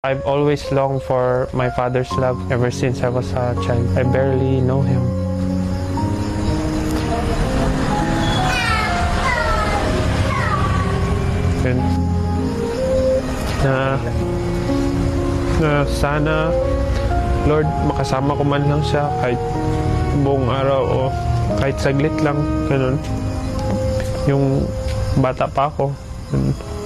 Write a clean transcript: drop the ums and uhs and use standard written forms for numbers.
I've always longed for my father's love ever since I was a child. I barely know him. And na sana, Lord, makasama ko man lang siya kahit buong araw o kahit saglit lang, ganun. Yung bata pa ako. Ganun.